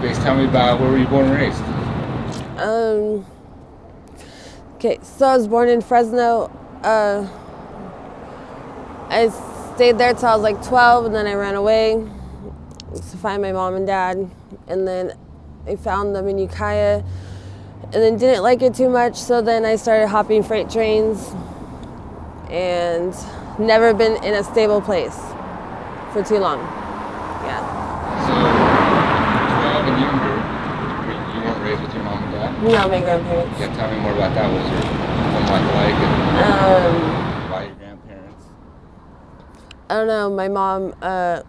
space. Tell me about where were you born and raised? Okay, so I was born in Fresno. I stayed there till I was like 12, and then I ran away to find my mom and dad. And then I found them in Ukiah, and then didn't like it too much, so then I started hopping freight trains and never been in a stable place for too long. Yeah. So, 12 and younger, you weren't raised with your mom and dad? No, my grandparents. Yeah, tell me more about that. What was your home life like, and why your grandparents? I don't know. My mom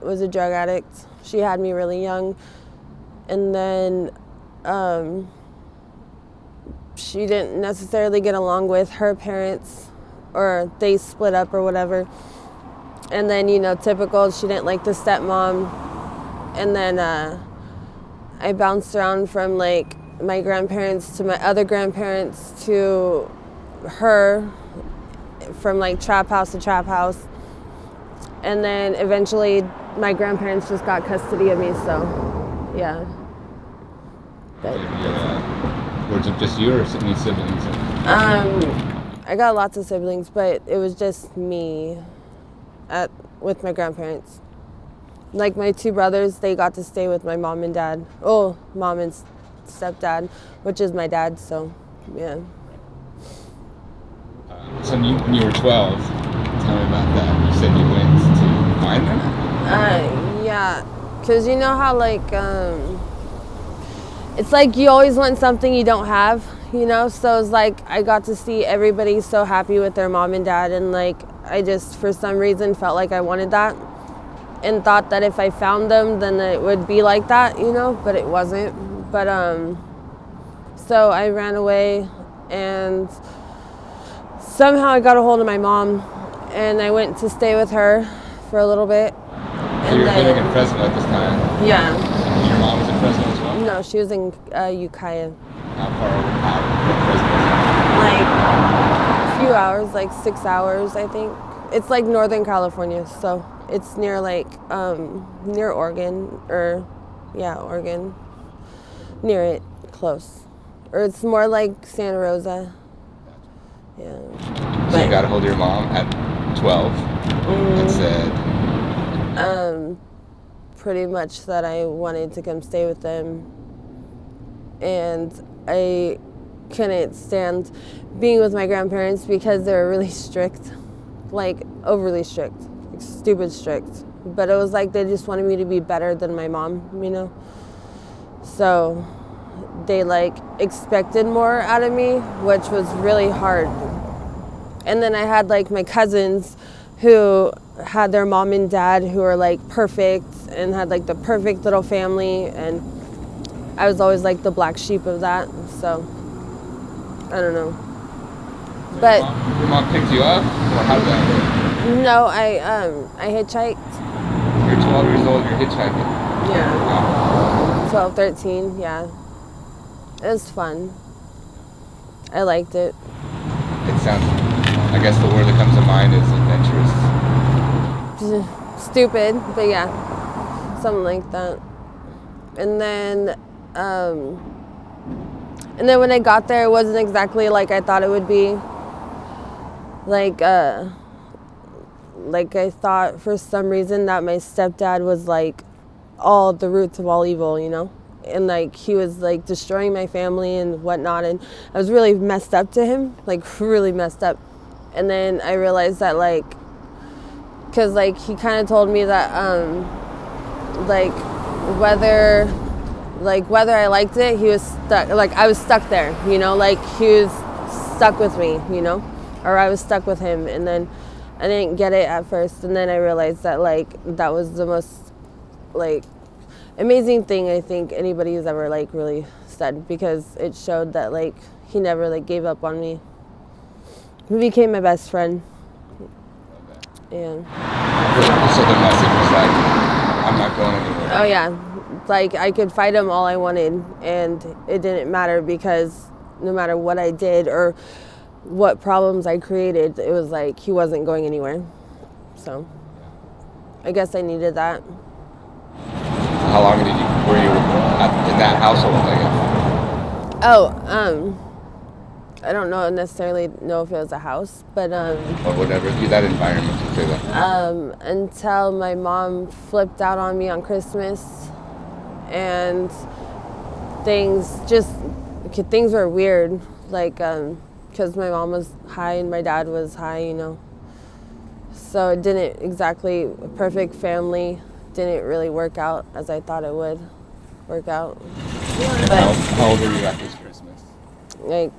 was a drug addict. She had me really young. And then she didn't necessarily get along with her parents, or they split up or whatever. And then, typical, she didn't like the stepmom. And then I bounced around from like my grandparents to my other grandparents to her, from like trap house to trap house. And then eventually my grandparents just got custody of me, so yeah. Was it just you or any siblings? I got lots of siblings, but it was just me with my grandparents. Like my two brothers, they got to stay with my mom and dad. Oh, mom and stepdad, which is my dad, so yeah. So when you were 12, tell me about that. You said you went to find them? Yeah, because you know how like, it's like you always want something you don't have, so it's like I got to see everybody so happy with their mom and dad, and like I just for some reason felt like I wanted that, and thought that if I found them then it would be like that, but it wasn't. But so I ran away, and somehow I got a hold of my mom, and I went to stay with her for a little bit. So you were living in Fresno at this time? Yeah. Your mom was in Fresno as well? No, she was in Ukiah. How far out from Fresno? Like a few hours, like 6 hours, I think. It's like Northern California, so it's near like near Oregon, Oregon, near it, close, or it's more like Santa Rosa. Yeah. So you got a hold of your mom at 12 and said, pretty much that I wanted to come stay with them, and I couldn't stand being with my grandparents because they were really strict, like overly strict, like stupid strict. But it was like they just wanted me to be better than my mom, So they like expected more out of me, which was really hard. And then I had like my cousins who had their mom and dad who were like perfect and had like the perfect little family, and I was always like the black sheep of that, so I don't know. so But your mom picked you up, or how did that work? no, I hitchhiked. You're 12 years old, you're hitchhiking. Yeah. Wow. 12, 13, yeah. It was fun. I liked it. It sounds, I guess the word that comes to mind is adventurous. Stupid, but yeah, something like that. And then when I got there, it wasn't exactly like I thought it would be. Like I thought for some reason that my stepdad was like all the roots of all evil, and like he was like destroying my family and whatnot, and I was really messed up to him, like really messed up. And then I realized that like, because like he kind of told me that like whether I liked it, he was stuck, like I was stuck there, like he was stuck with me, or I was stuck with him. And then I didn't get it at first, and then I realized that like that was the most like amazing thing I think anybody has ever like really said, because it showed that like he never like gave up on me. He became my best friend. Yeah. So the message was like, I'm not going anywhere. Oh yeah, like I could fight him all I wanted, and it didn't matter, because no matter what I did or what problems I created, it was like he wasn't going anywhere. So I guess I needed that. How long were you in that household, I guess? Oh, I don't necessarily know if it was a house, but Or whatever, that environment, you say that. until my mom flipped out on me on Christmas, and things were weird, like because my mom was high and my dad was high, you know. So it didn't exactly, a perfect family didn't really work out as I thought it would work out. But How old were you at this Christmas? like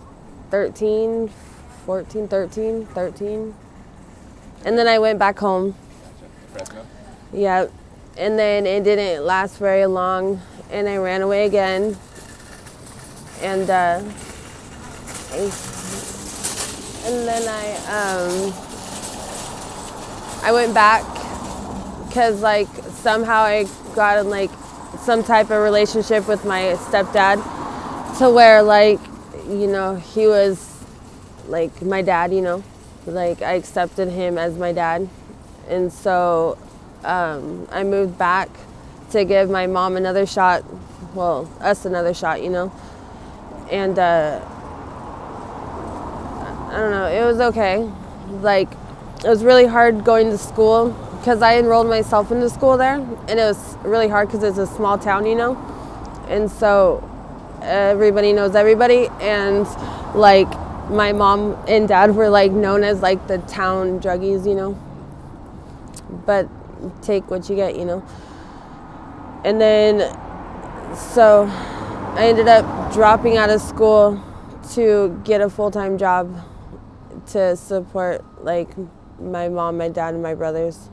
13, 14, 13, 13. And then I went back home. Fresno? Yeah. And then it didn't last very long, and I ran away again. And then I went back because like somehow I got in like some type of relationship with my stepdad to where like, you know, he was like my dad, you know, like I accepted him as my dad. And so I moved back to give my mom another shot, well, us another shot, you know. And I don't know, it was okay. Like, it was really hard going to school because I enrolled myself into school there, and it was really hard because it's a small town, you know. And so everybody knows everybody, and like my mom and dad were like known as like the town druggies, you know. But take what you get, you know. And then so I ended up dropping out of school to get a full-time job to support like my mom, my dad, and my brothers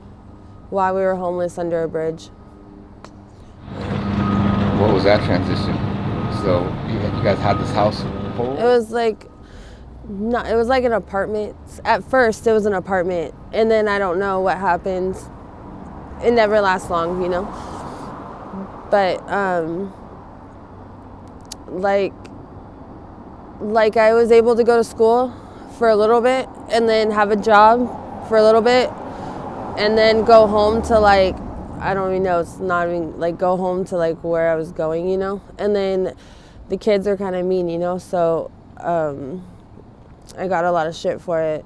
while we were homeless under a bridge. What was that transition? So you guys had this household? It was like it was like an apartment. At first it was an apartment, and then I don't know what happened. It never lasts long, you know. But like I was able to go to school for a little bit and then have a job for a little bit and then go home to like, I don't even know, it's not even like go home to like where I was going, you know. And then the kids are kind of mean, you know, so I got a lot of shit for it,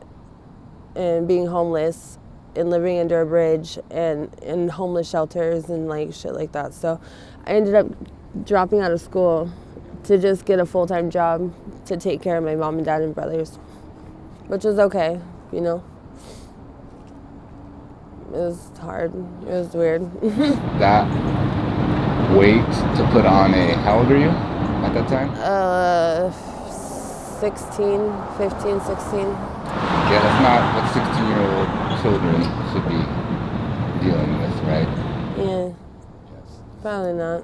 and being homeless and living under a bridge and in homeless shelters and like shit like that. So I ended up dropping out of school to just get a full-time job to take care of my mom and dad and brothers, which was okay, you know. It was hard. It was weird. That weight to put on how old are you at that time? 16, 15, 16. Yeah, that's not what 16-year-old children should be dealing with, right? Yeah, Yes. probably not.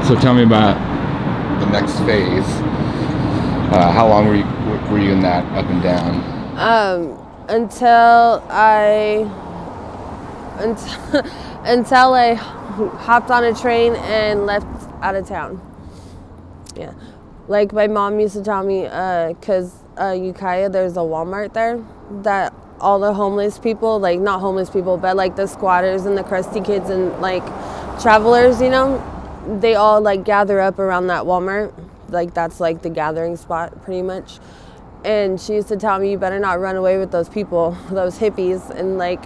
So tell me about the next phase. How long were you in that up and down? Until I hopped on a train and left out of town. Yeah, like my mom used to tell me, because Ukiah, there's a Walmart there that all the homeless people, like not homeless people, but like the squatters and the crusty kids and like travelers, you know, they all like gather up around that Walmart. Like that's like the gathering spot pretty much. And she used to tell me, you better not run away with those people, those hippies. And like,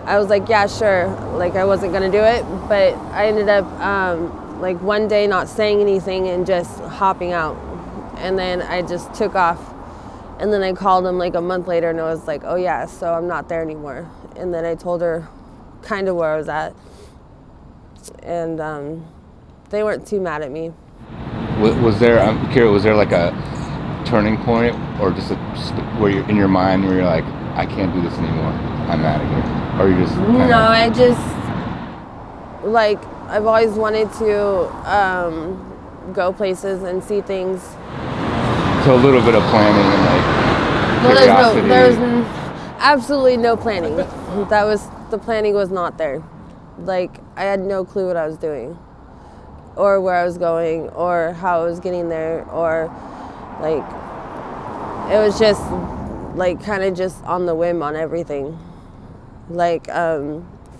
I was like, yeah, sure. Like I wasn't gonna do it, but I ended up like one day not saying anything and just hopping out. And then I just took off. And then I called him like a month later and I was like, oh yeah, so I'm not there anymore. And then I told her kind of where I was at. And they weren't too mad at me. Was there, I'm curious, was there like a turning point or just where you're in your mind where you're like, I can't do this anymore, I'm out of here? Or you just kinda... No, I just, like, I've always wanted to go places and see things. So a little bit of planning and like curiosity. There's absolutely no planning. The planning was not there. Like, I had no clue what I was doing or where I was going or how I was getting there, or like, it was just like kind of just on the whim on everything. Like,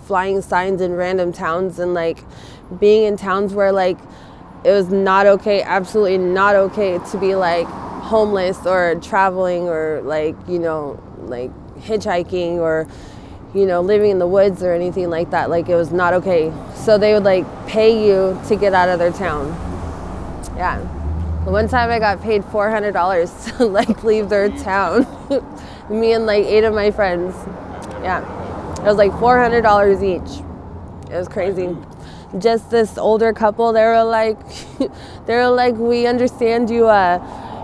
flying signs in random towns and like being in towns where like it was not okay, absolutely not okay to be like homeless or traveling or like, you know, like hitchhiking or, you know, living in the woods or anything like that. Like it was not okay. So they would like pay you to get out of their town. Yeah. The one time I got paid $400 to like leave their town. Me and like 8 of my friends. Yeah. It was like $400 each. It was crazy. Just this older couple, they were like, we understand you,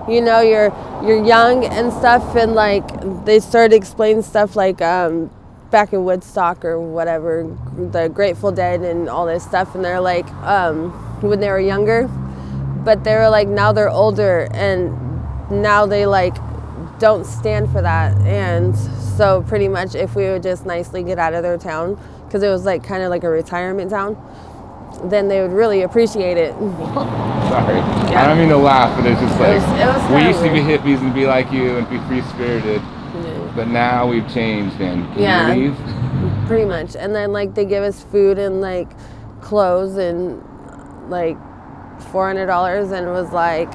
you know, you're young and stuff, and like they started explaining stuff like back in Woodstock or whatever, the Grateful Dead and all this stuff, and they're like when they were younger, but they were like now they're older and now they like don't stand for that, and so pretty much if we would just nicely get out of their town, because it was like kind of like a retirement town, then they would really appreciate it. Sorry. Yeah. I don't mean to laugh, but it's just like, it was we used to be weird. hippies and be like you and be free-spirited, but now we've changed, and can you leave? Pretty much. And then like they give us food and like clothes and like $400, and it was like,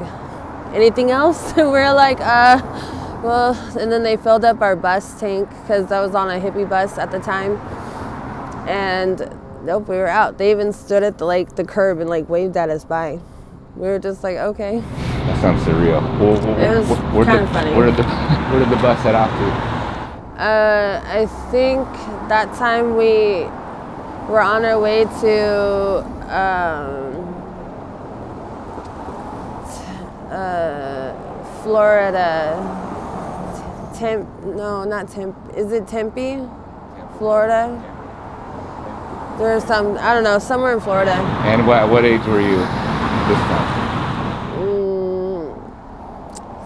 anything else? And we're like, well, and then they filled up our bus tank, because I was on a hippie bus at the time, and nope, we were out. They even stood at the curb and like waved at us by. We were just like, okay. That sounds surreal. It was kind of funny. Where did the bus head off to? I think that time we were on our way to Florida. Is it Tempe? Florida? There's some, I don't know, somewhere in Florida. And what age were you this time?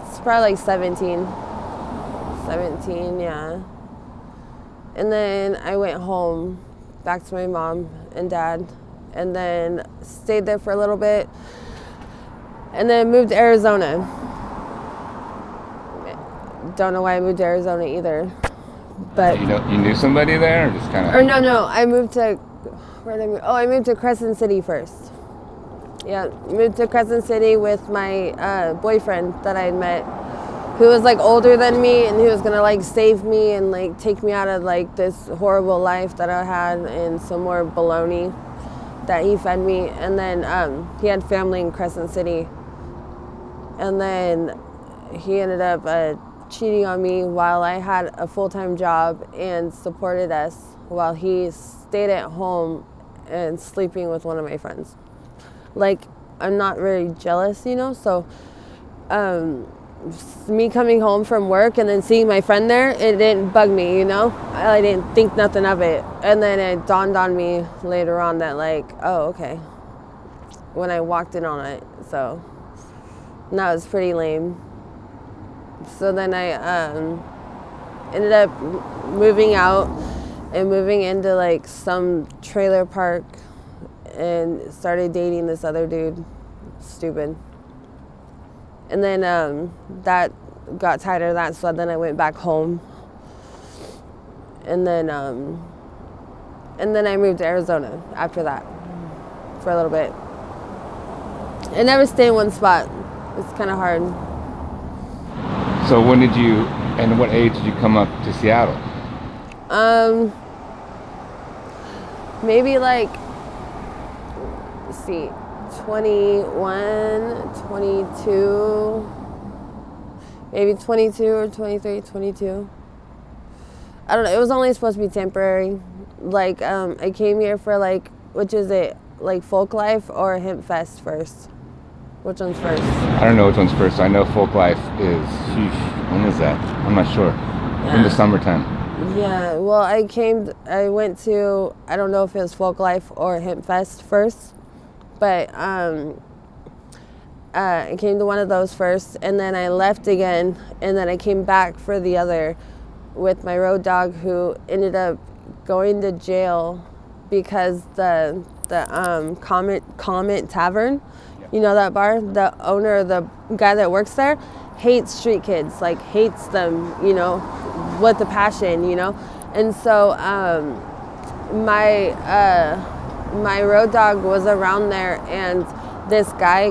It's probably like 17. 17, yeah. And then I went home, back to my mom and dad, and then stayed there for a little bit, and then moved to Arizona. Don't know why I moved to Arizona either, but... You knew somebody there, or just kind of... Or no, I moved to... Where did I move? Oh, I moved to Crescent City first. Yeah, moved to Crescent City with my boyfriend that I had met, who was like older than me, and he was gonna like save me and like take me out of like this horrible life that I had and some more baloney that he fed me. And then he had family in Crescent City, and then he ended up cheating on me while I had a full-time job and supported us while he stayed at home and sleeping with one of my friends. Like, I'm not very jealous, you know, so me coming home from work and then seeing my friend there, it didn't bug me, you know? I didn't think nothing of it. And then it dawned on me later on that like, oh, okay, when I walked in on it. So that was pretty lame. So then I ended up moving out and moving into like some trailer park and started dating this other dude. Stupid. And then that got tired of that, so then I went back home. And then I moved to Arizona after that for a little bit. I never stay in one spot. It's kind of hard. So when did you, and what age did you come up to Seattle? Maybe like, let's see, 21, 22, maybe 22 or 23, 22. I don't know, it was only supposed to be temporary. Like, I came here for like, which is it, like Folk Life or Hemp Fest first? Which one's first? I don't know which one's first. I know Folk Life is, when is that? I'm not sure. In the summertime. Yeah, well, I went to, I don't know if it was Folk Life or Hemp Fest first, but I came to one of those first, and then I left again, and then I came back for the other with my road dog, who ended up going to jail because the Comet Tavern, you know that bar, the owner, the guy that works there, hates street kids, like hates them, you know, with a passion, you know. And so my road dog was around there, and this guy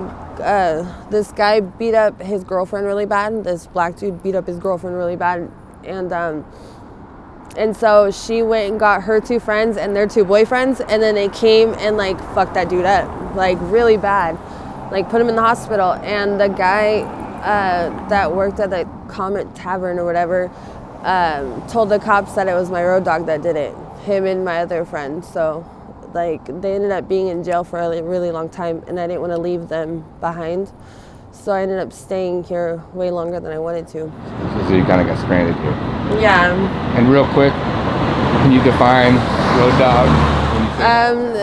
beat up his girlfriend really bad. This black dude beat up his girlfriend really bad, and so she went and got her two friends and their two boyfriends, and then they came and like fucked that dude up, like really bad, like put him in the hospital. And the guy that worked at the Comet Tavern or whatever told the cops that it was my road dog that did it, him and my other friend. So like they ended up being in jail for a really long time, and I didn't want to leave them behind, so I ended up staying here way longer than I wanted to. So you kind of got stranded here. Yeah. And real quick, can you define road dog?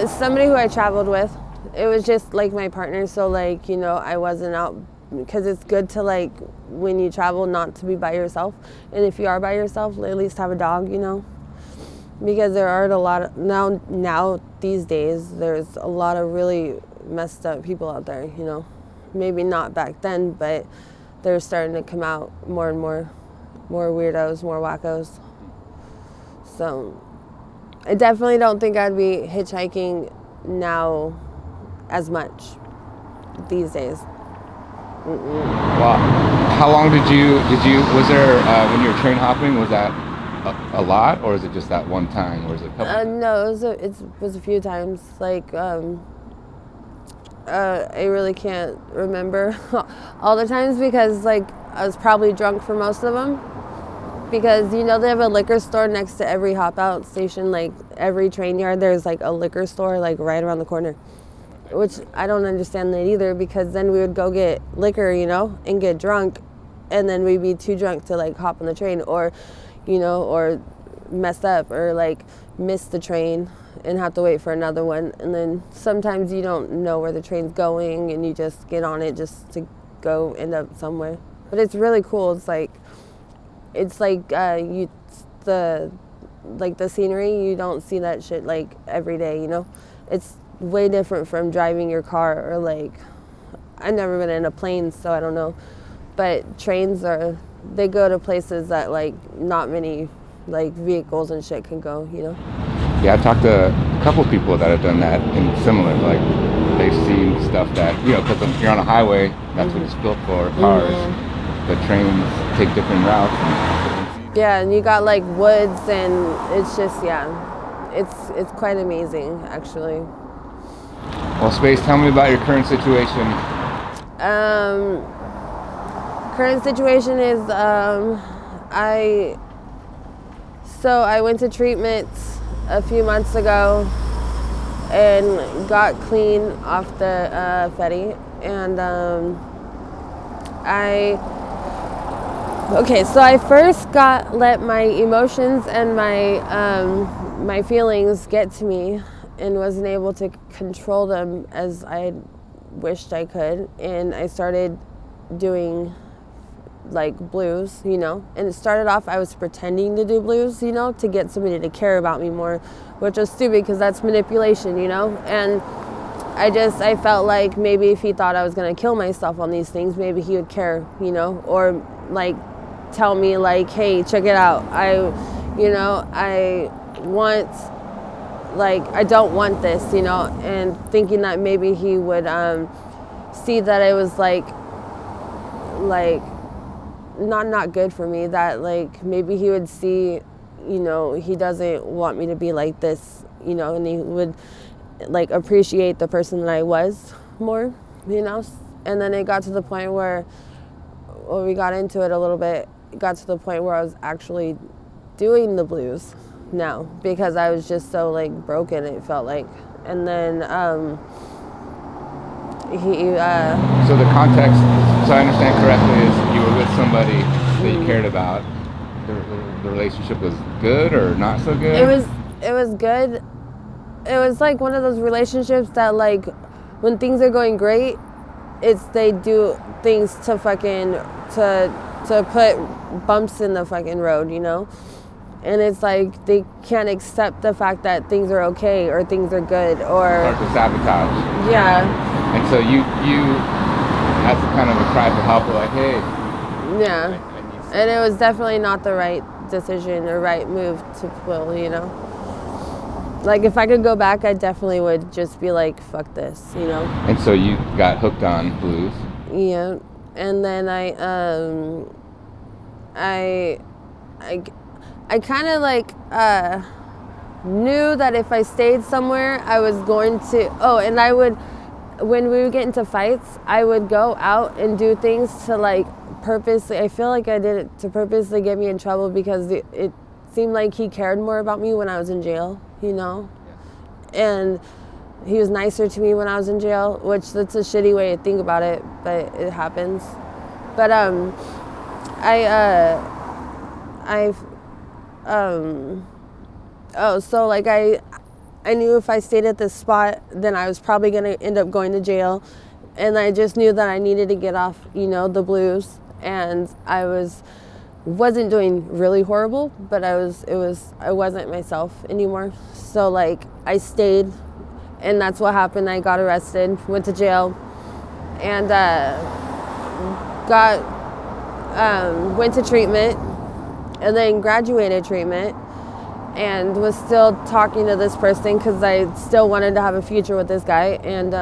Somebody who I traveled with. It was just like my partner, so like, you know, I wasn't out, because it's good to, like, when you travel, not to be by yourself. And if you are by yourself, at least have a dog, you know, because there are a lot of now these days there's a lot of really messed up people out there, you know. Maybe not back then, but they're starting to come out more and more weirdos, more wackos. So I definitely don't think I'd be hitchhiking now as much these days. Wow. How long did you was there when you were train hopping, was that a lot, or is it just that one time, or is it a couple? No, it was a few times. Like I really can't remember all the times, because like I was probably drunk for most of them, because you know they have a liquor store next to every hop out station. Like every train yard there's like a liquor store like right around the corner, which I don't understand that either, because then we would go get liquor, you know, and get drunk, and then we'd be too drunk to like hop on the train, or you know, or mess up, or like miss the train and have to wait for another one. And then sometimes you don't know where the train's going, and you just get on it just to go end up somewhere. But it's really cool. It's like the scenery, you don't see that shit like every day, you know. It's way different from driving your car, or like, I've never been in a plane, so I don't know. But trains they go to places that like not many like vehicles and shit can go, you know. Yeah, I talked to a couple people that have done that, and similar, like they've seen stuff that, you know, because if you're on a highway, that's what it's built for, cars. But trains take different routes. Yeah, and you got like woods, and it's just, yeah, it's quite amazing, actually. Well, Space, tell me about your current situation. Current situation is I went to treatment a few months ago and got clean off the Fetty, and so I first let my emotions and my feelings get to me, and wasn't able to control them as I wished I could, and I started doing like blues, you know. And it started off, I was pretending to do blues, you know, to get somebody to care about me more, which was stupid because that's manipulation, you know. And I felt like maybe if he thought I was gonna kill myself on these things, maybe he would care, you know, or like tell me like, hey, check it out, I don't want this, you know, and thinking that maybe he would see that it was like not good for me, that like maybe he would see, you know, he doesn't want me to be like this, you know, and he would like appreciate the person that I was more, you know. And then it got to the point where, well, we got into it a little bit, it got to the point where I was actually doing the blues now, because I was just so like broken, it felt like. And then so the context, so I understand correctly, is you were with somebody that you cared about. The relationship was good or not so good? It was good. It was like one of those relationships that like when things are going great, they do things to put bumps in the fucking road, you know. And it's like they can't accept the fact that things are okay or things are good, or start to sabotage. Yeah. And so you that's kind of a cry for help, like, hey. Yeah. And it was definitely not the right decision or right move to pull, you know. Like, if I could go back, I definitely would just be like, fuck this, you know? And so you got hooked on blues. Yeah. And then I kind of like knew that if I stayed somewhere, I was going to, and I would, when we would get into fights, I would go out and do things to like purposely, I feel like I did it to purposely get me in trouble because it seemed like he cared more about me when I was in jail, you know? And he was nicer to me when I was in jail, which that's a shitty way to think about it, but it happens. But so like I knew if I stayed at this spot, then I was probably gonna end up going to jail, and I just knew that I needed to get off, you know, the blues, and I wasn't doing really horrible, but I wasn't myself anymore. So like I stayed, and that's what happened. I got arrested, went to jail, and went to treatment, and then graduated treatment, and was still talking to this person because I still wanted to have a future with this guy. And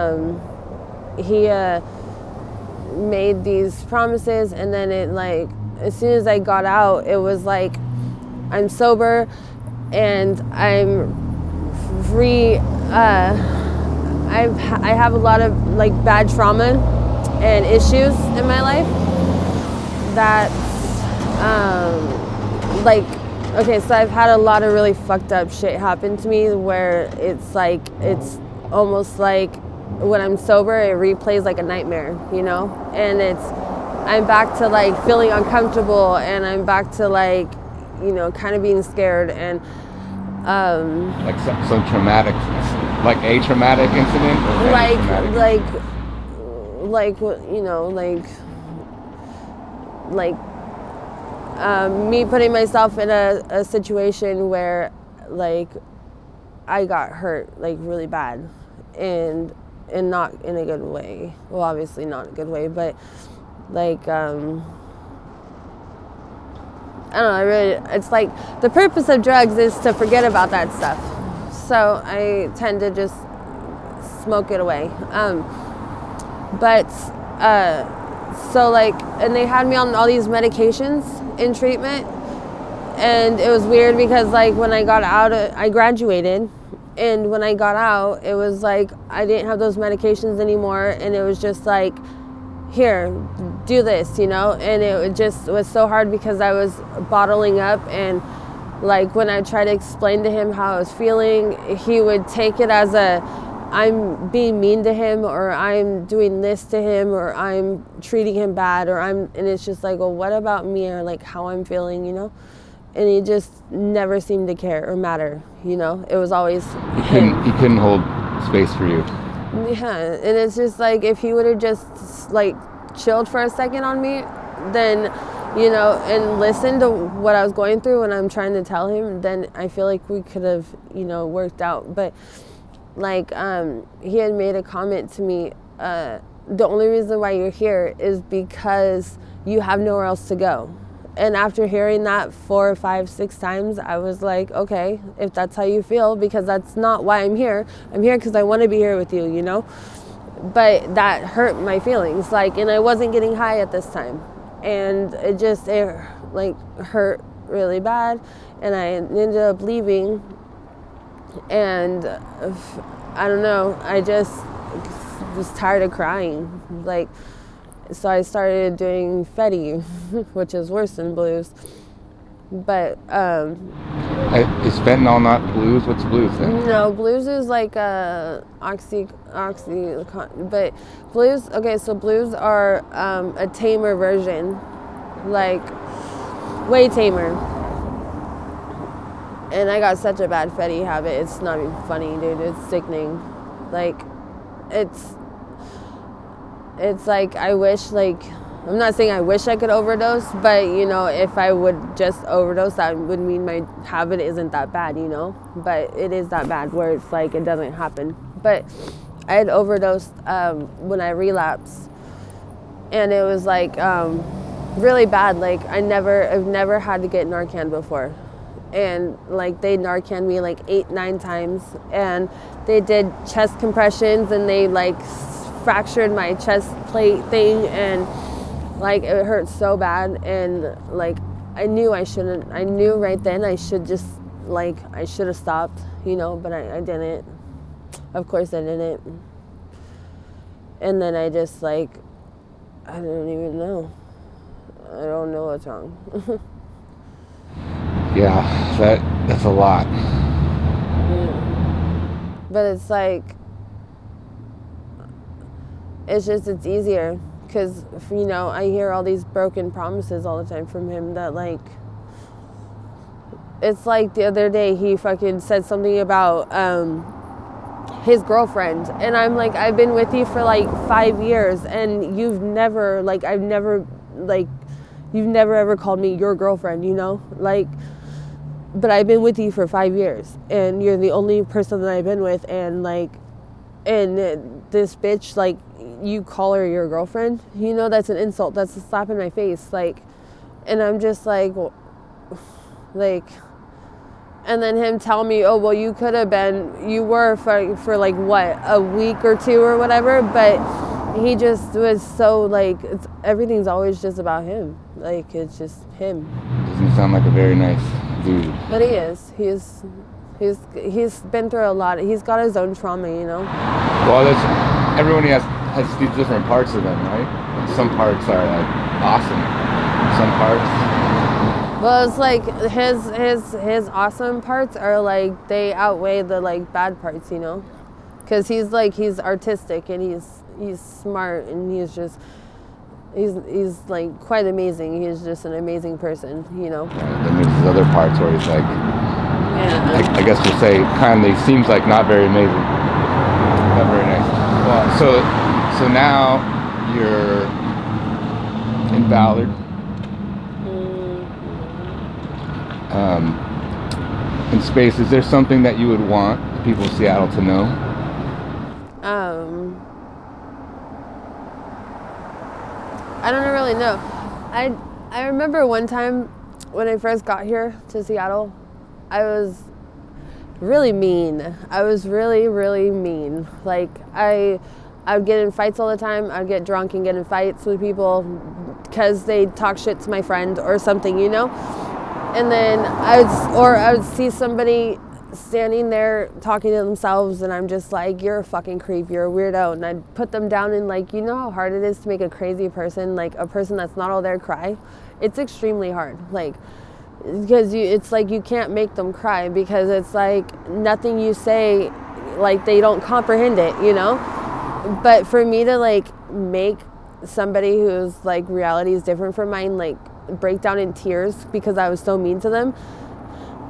he made these promises, and then it like, as soon as I got out, it was like, I'm sober and I'm free. I have a lot of like bad trauma and issues in my life that like, okay, so I've had a lot of really fucked up shit happen to me where it's almost like when I'm sober, it replays like a nightmare, you know? And I'm back to like feeling uncomfortable, and I'm back to like, you know, kind of being scared, and like some traumatic, like a traumatic incident, or like you know, like me putting myself in a situation where like I got hurt like really bad, and not in a good way. Well, obviously not a good way, but like I don't know, it's like the purpose of drugs is to forget about that stuff. So I tend to just smoke it away. So like, and they had me on all these medications in treatment, and it was weird because like when I got out, I graduated, and when I got out, it was like I didn't have those medications anymore, and it was just like, here, do this, you know? And it was so hard because I was bottling up, and like when I tried to explain to him how I was feeling, he would take it as I'm being mean to him, or I'm doing this to him, or I'm treating him bad, and it's just like, well, what about me, or like how I'm feeling, you know? And he just never seemed to care or matter, you know? It was always him. He couldn't hold space for you. Yeah, and it's just like, if he would have just like chilled for a second on me, then, you know, and listened to what I was going through when I'm trying to tell him, then I feel like we could have, you know, worked out. But like he had made a comment to me, the only reason why you're here is because you have nowhere else to go. And after hearing that 4, 5, 6 times, I was like, okay, if that's how you feel, because that's not why I'm here. I'm here because I want to be here with you, you know? But that hurt my feelings, like, and I wasn't getting high at this time. And it like hurt really bad. And I ended up leaving. And I don't know, I just was tired of crying. Like, so I started doing Fetty, which is worse than blues. But is fentanyl not blues? What's blues then? No, blues is like oxy, but blues. Okay, so blues are a tamer version, like way tamer. And I got such a bad Fetty habit. It's not even funny, dude. It's sickening. Like, it's like, I wish, like, I'm not saying I wish I could overdose, but, you know, if I would just overdose, that would mean my habit isn't that bad, you know? But it is that bad where it's like it doesn't happen. But I had overdosed when I relapsed, and it was like really bad. Like, I've never had to get Narcan before. and like they Narcan me like 8-9 times, and they did chest compressions, and they like fractured my chest plate thing, and like it hurt so bad, and like I knew right then I should just like I should have stopped, you know, but I didn't. Of course I didn't. And then I just like, I don't even know. I don't know what's wrong. Yeah, that's a lot. But it's like, it's easier because, you know, I hear all these broken promises all the time from him that like, it's like the other day he fucking said something about his girlfriend, and I'm like, I've been with you for like 5 years, and you've never ever called me your girlfriend, you know, like, but I've been with you for 5 years, and you're the only person that I've been with, and like, and this bitch, like, you call her your girlfriend, you know, that's an insult, that's a slap in my face, like, and I'm just like, like. And then him tell me, oh, well, you were for like, what, a week or two or whatever. But he just was so, like, everything's always just about him. Like, it's just him. Doesn't sound like a very nice dude. But he is. He's been through a lot. He's got his own trauma, you know? Well, everyone has these different parts of them, right? Some parts are, like, awesome. Some parts... Well, it's like his awesome parts are like they outweigh the like bad parts, you know, because he's artistic and he's smart and he's like quite amazing. He's just an amazing person, you know. Then there's these other parts where he's like, yeah. I guess we'll say kindly seems like not very amazing, not very nice. Well, so now you're in Ballard. In space, is there something that you would want the people of Seattle to know? I don't really know. I remember one time when I first got here to Seattle, I was really mean. I was really, really mean. Like, I would get in fights all the time. I'd get drunk and get in fights with people because they'd talk shit to my friend or something, you know? And then I would see somebody standing there talking to themselves, and I'm just like, you're a fucking creep, you're a weirdo. And I'd put them down, and like, you know how hard it is to make a crazy person, like a person that's not all there, cry? It's extremely hard, like, because it's like you can't make them cry because it's like nothing you say, like they don't comprehend it, you know? But for me to like make somebody whose like reality is different from mine, like, break down in tears because I was so mean to them,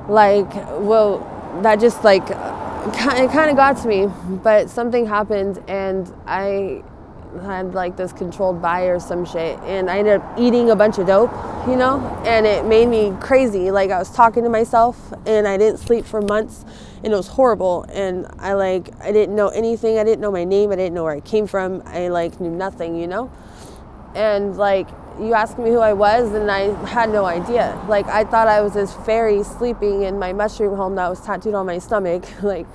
like, well, that just like it kind of got to me. But something happened and I had like this controlled buy or some shit, and I ended up eating a bunch of dope, you know, and it made me crazy. Like, I was talking to myself and I didn't sleep for months, and it was horrible. And I didn't know anything. I didn't know my name. I didn't know where I came from. I like knew nothing, you know. And like, you asked me who I was, and I had no idea. Like, I thought I was this fairy sleeping in my mushroom home that was tattooed on my stomach, like,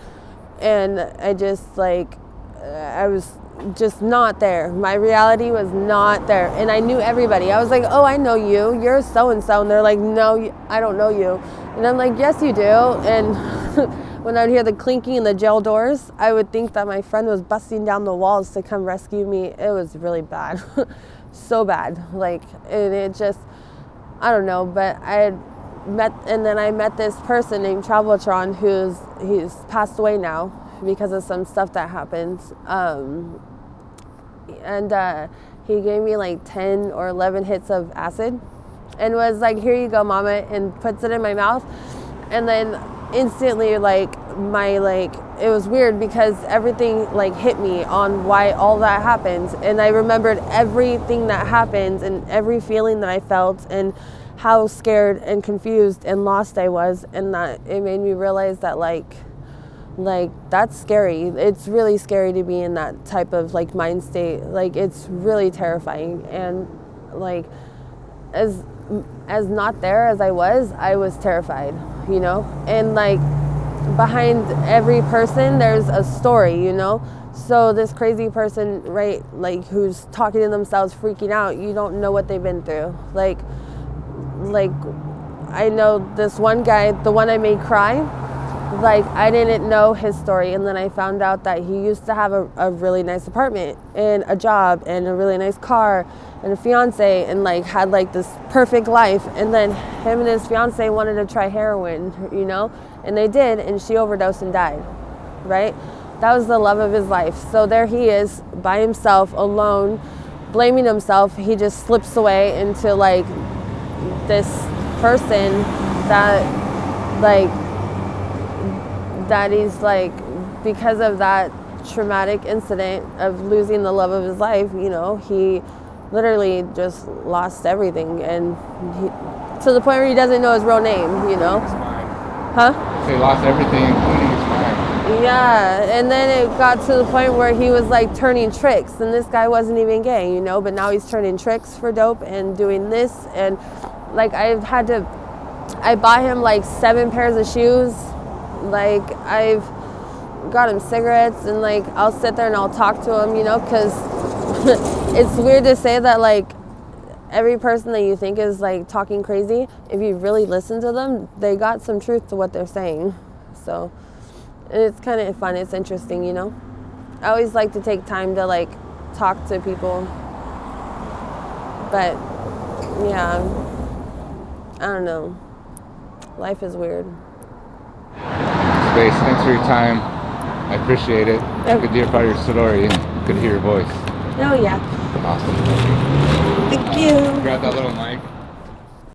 and I just like, I was just not there. My reality was not there, and I knew everybody. I was like, oh, I know you. You're so-and-so, and they're like, no, I don't know you. And I'm like, yes, you do. And when I'd hear the clinking in the jail doors, I would think that my friend was busting down the walls to come rescue me. It was really bad. So bad, like, and it just, I don't know, but I met this person named Traveltron he's passed away now because of some stuff that happened, and he gave me like 10 or 11 hits of acid and was like, here you go, mama, and puts it in my mouth. And then instantly, like, it was weird because everything like hit me on why all that happened, and I remembered everything that happened and every feeling that I felt and how scared and confused and lost I was, and that it made me realize that like that's scary. It's really scary to be in that type of like mind state. Like, it's really terrifying. And like, as not there as I was terrified, you know? And like behind every person there's a story, you know? So this crazy person, right, like who's talking to themselves, freaking out, you don't know what they've been through. Like I know this one guy, the one I made cry, like I didn't know his story, and then I found out that he used to have a really nice apartment and a job and a really nice car and a fiance, and like had like this perfect life, and then him and his fiance wanted to try heroin, you know, and they did, and she overdosed and died, right? That was the love of his life. So there he is by himself, alone, blaming himself. He just slips away into like this person that he's like, because of that traumatic incident of losing the love of his life, you know, he literally just lost everything, and to the point where he doesn't know his real name, you know. Huh? So he lost everything, including his mind. Yeah, and then it got to the point where he was like turning tricks, and this guy wasn't even gay, you know, but now he's turning tricks for dope and doing this, and like I bought him like 7 pairs of shoes. Like I've got him cigarettes, and like I'll sit there and I'll talk to him, you know, because it's weird to say that like every person that you think is like talking crazy, if you really listen to them, they got some truth to what they're saying. So it's kind of fun, it's interesting, you know. I always like to take time to like talk to people, but yeah, I don't know, life is weird. Space, thanks for your time. I appreciate it. Yep. Good to hear part of your story. Good to hear your voice. Oh yeah. Awesome. Thank you. Grab that little mic.